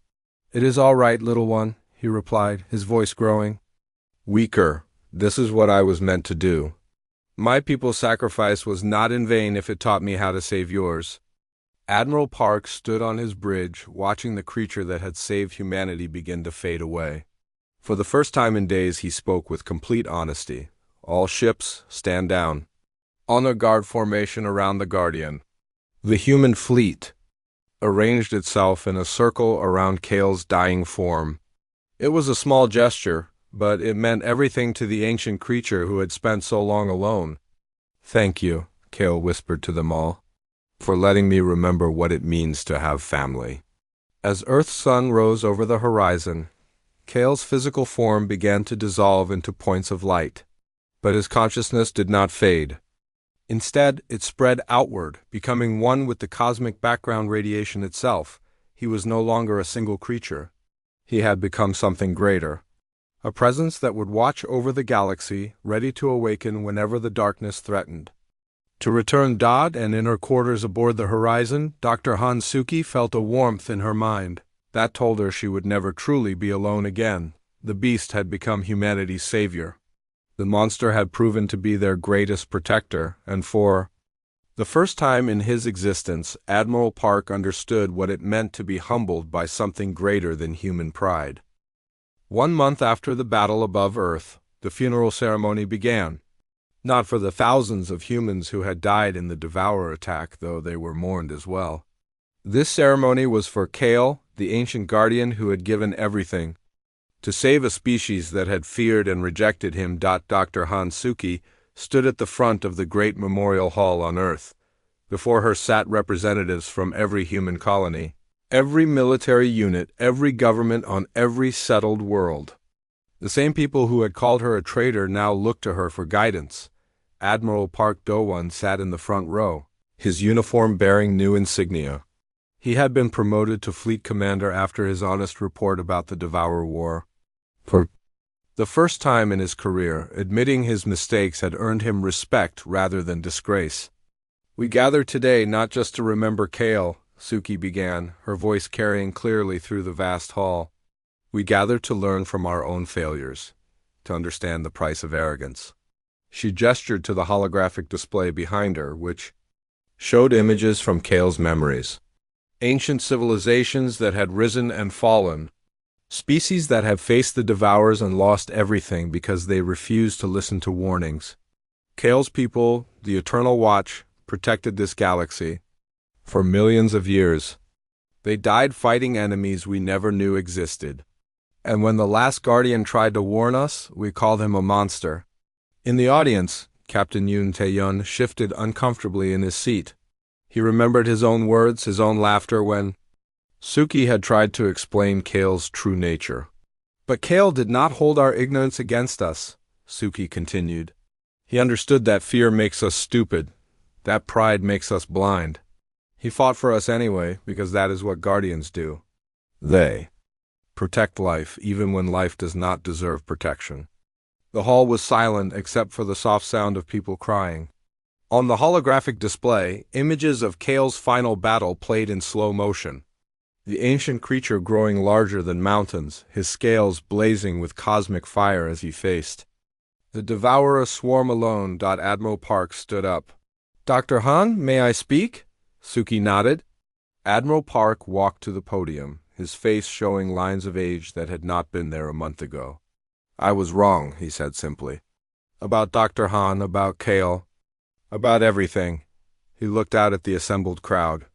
"It is all right, little one," he replied, his voice growing. "Weaker. This is what I was meant to do. My people's sacrifice was not in vain if it taught me how to save yours." Admiral Park stood on his bridge, watching the creature that had saved humanity begin to fade away. For the first time in days, he spoke with complete honesty. "All ships, stand down. Honor guard formation around the Guardian." The human fleet arranged itself in a circle around Kale's dying form. It was a small gesture, but it meant everything to the ancient creature who had spent so long alone. "Thank you," Kale whispered to them all, "for letting me remember what it means to have family." As Earth's sun rose over the horizon, Kale's physical form began to dissolve into points of light. But his consciousness did not fade. Instead, it spread outward, becoming one with the cosmic background radiation itself. He was no longer a single creature. He had become something greater. A presence that would watch over the galaxy, ready to awaken whenever the darkness threatened. To return Dodd and inner quarters aboard the Horizon, Dr. Han Suki felt a warmth in her mind. That told her she would never truly be alone again. The beast had become humanity's savior. The monster had proven to be their greatest protector, and for the first time in his existence, Admiral Park understood what it meant to be humbled by something greater than human pride. 1 month after the battle above Earth, the funeral ceremony began. Not for the thousands of humans who had died in the Devourer attack, though they were mourned as well. This ceremony was for Kale, the ancient guardian who had given everything to save a species that had feared and rejected him. Dr. Han Suki stood at the front of the great memorial hall on Earth. Before her sat representatives from every human colony, every military unit, every government on every settled world. The same people who had called her a traitor now looked to her for guidance. Admiral Park Do-won sat in the front row, his uniform bearing new insignia. He had been promoted to fleet commander after his honest report about the Devourer War. For the first time in his career, admitting his mistakes had earned him respect rather than disgrace. "We gather today not just to remember Kale," Suki began, her voice carrying clearly through the vast hall. "We gather to learn from our own failures, to understand the price of arrogance." She gestured to the holographic display behind her, which showed images from Kale's memories. Ancient civilizations that had risen and fallen. Species that have faced the devourers and lost everything because they refused to listen to warnings. Kale's people, the Eternal Watch, protected this galaxy. For millions of years. They died fighting enemies we never knew existed. And when the last Guardian tried to warn us, we called him a monster. In the audience, Captain Yoon Tae-yun shifted uncomfortably in his seat. He remembered his own words, his own laughter when Suki had tried to explain Kale's true nature. But Kale did not hold our ignorance against us, Suki continued. He understood that fear makes us stupid, that pride makes us blind. He fought for us anyway, because that is what Guardians do. They protect life, even when life does not deserve protection. The hall was silent except for the soft sound of people crying. On the holographic display, images of Kale's final battle played in slow motion. The ancient creature growing larger than mountains, his scales blazing with cosmic fire as he faced. The devourer swarm alone. Admiral Park stood up. Dr. Han, may I speak? Suki nodded. Admiral Park walked to the podium, his face showing lines of age that had not been there a month ago. I was wrong, he said simply. About Dr. Han, about Kale, about everything. He looked out at the assembled crowd.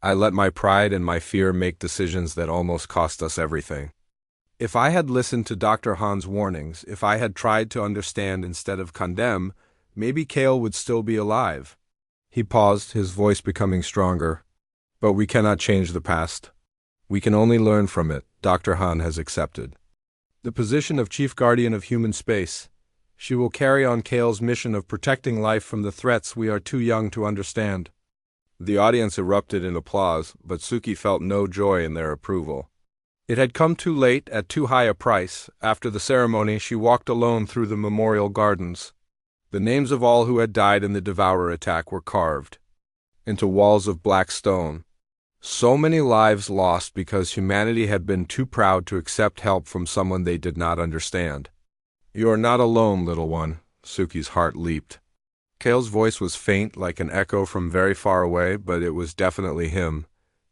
I let my pride and my fear make decisions that almost cost us everything. If I had listened to Dr. Han's warnings, if I had tried to understand instead of condemn, maybe Kale would still be alive. He paused, his voice becoming stronger. But we cannot change the past. We can only learn from it. Dr. Han has accepted the position of Chief Guardian of Human Space. She will carry on Kale's mission of protecting life from the threats we are too young to understand. The audience erupted in applause, but Suki felt no joy in their approval. It had come too late, at too high a price. After the ceremony, she walked alone through the memorial gardens. The names of all who had died in the Devourer attack were carved into walls of black stone. So many lives lost because humanity had been too proud to accept help from someone they did not understand. You are not alone, little one. Suki's heart leaped. Kale's voice was faint, like an echo from very far away, but it was definitely him.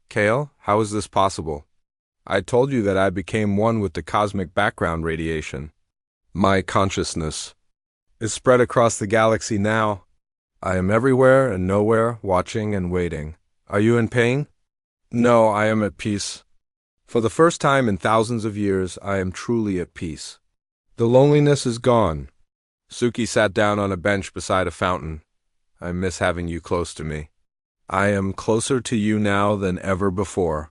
Kale, how is this possible? I told you that I became one with the cosmic background radiation. My consciousness is spread across the galaxy now. I am everywhere and nowhere, watching and waiting. Are you in pain? No, I am at peace. For the first time in thousands of years, I am truly at peace. The loneliness is gone. Suki sat down on a bench beside a fountain. I miss having you close to me. I am closer to you now than ever before.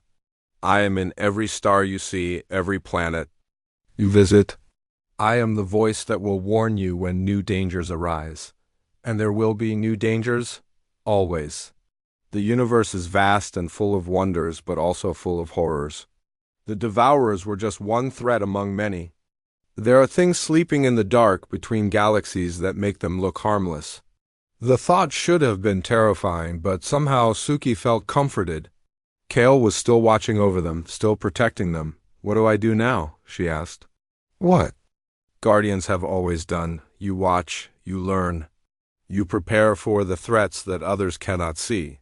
I am in every star you see, every planet you visit. I am the voice that will warn you when new dangers arise. And there will be new dangers, always. The universe is vast and full of wonders, but also full of horrors. The Devourers were just one threat among many. There are things sleeping in the dark between galaxies that make them look harmless. The thought should have been terrifying, but somehow Suki felt comforted. Kale was still watching over them, still protecting them. What do I do now? She asked. What? Guardians have always done. You watch, you learn. You prepare for the threats that others cannot see.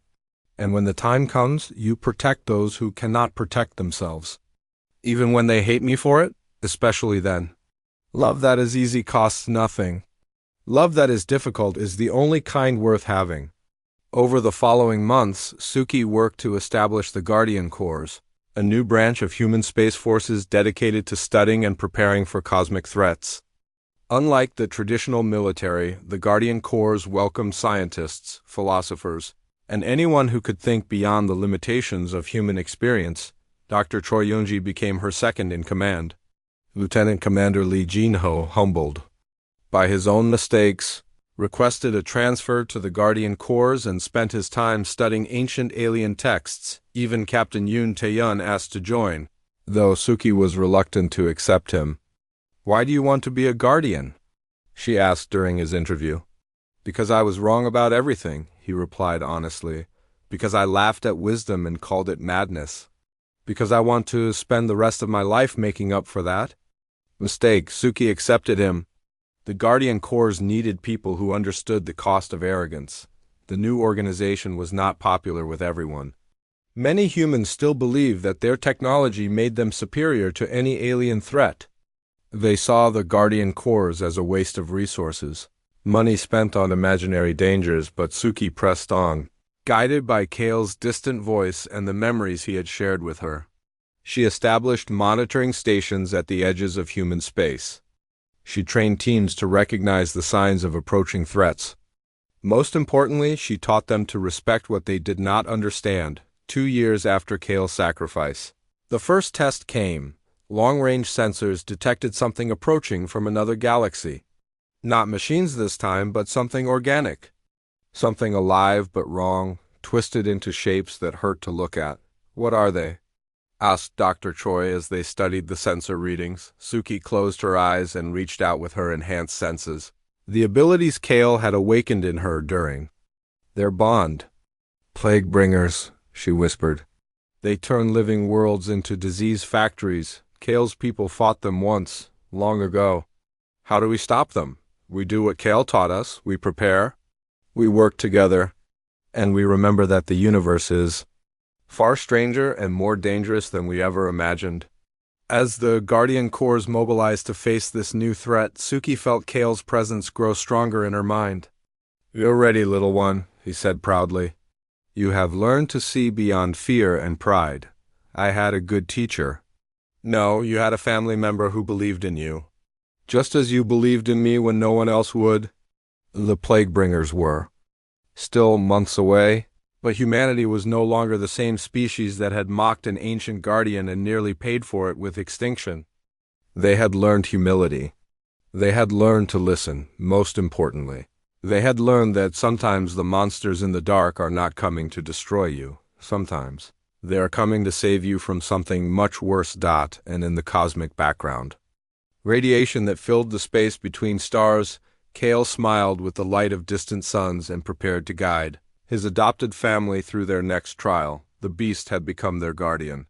And when the time comes, you protect those who cannot protect themselves. Even when they hate me for it, especially then. Love that is easy costs nothing. Love that is difficult is the only kind worth having. Over the following months, Suki worked to establish the Guardian Corps, a new branch of human space forces dedicated to studying and preparing for cosmic threats. Unlike the traditional military, the Guardian Corps welcomed scientists, philosophers, and anyone who could think beyond the limitations of human experience. Dr. Choi Yoonji became her second in command. Lieutenant Commander Lee Jin-ho, humbled by his own mistakes, requested a transfer to the Guardian Corps and spent his time studying ancient alien texts. Even Captain Yoon Tae-yun asked to join, though Suki was reluctant to accept him. Why do you want to be a Guardian? She asked during his interview. Because I was wrong about everything, he replied honestly. Because I laughed at wisdom and called it madness. Because I want to spend the rest of my life making up for that. Mistake, Suki accepted him. The Guardian Corps needed people who understood the cost of arrogance. the new organization was not popular with everyone. Many humans still believed that their technology made them superior to any alien threat. They saw the Guardian Corps as a waste of resources, money spent on imaginary dangers, but Suki pressed on, guided by Kale's distant voice and the memories he had shared with her. She established monitoring stations at the edges of human space. She trained teams to recognize the signs of approaching threats. Most importantly, she taught them to respect what they did not understand. 2 years after Kale's sacrifice, the first test came. Long-range sensors detected something approaching from another galaxy. Not machines this time, but something organic. Something alive but wrong, twisted into shapes that hurt to look at. "What are they?" asked Dr. Choi as they studied the sensor readings. Suki closed her eyes and reached out with her enhanced senses. The abilities Kale had awakened in her during their bond. "Plague bringers," she whispered. "They turn living worlds into disease factories. Kale's people fought them once, long ago. How do we stop them? We do what Kale taught us. We prepare. We work together. And we remember that the universe is far stranger and more dangerous than we ever imagined." As the Guardian Corps mobilized to face this new threat, Suki felt Kale's presence grow stronger in her mind. "You're ready, little one," he said proudly. "You have learned to see beyond fear and pride. I had a good teacher. No, you had a family member who believed in you. Just as you believed in me when no one else would." The plague bringers were still months away, but humanity was no longer the same species that had mocked an ancient guardian and nearly paid for it with extinction. They had learned humility. They had learned to listen, most importantly. They had learned that sometimes the monsters in the dark are not coming to destroy you. Sometimes they are coming to save you from something much worse. And in the cosmic background, radiation that filled the space between stars, Kale smiled with the light of distant suns and prepared to guide his adopted family through their next trial. The beast had become their guardian.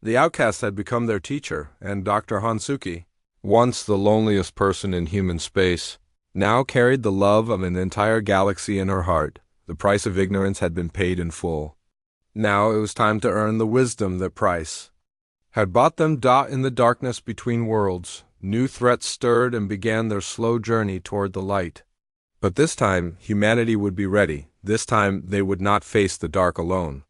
The outcast had become their teacher, and Dr. Hansuki, once the loneliest person in human space, now carried the love of an entire galaxy in her heart. The price of ignorance had been paid in full. Now it was time to earn the wisdom that price had bought them. In the darkness between worlds, new threats stirred and began their slow journey toward the light. But this time, humanity would be ready. This time, they would not face the dark alone.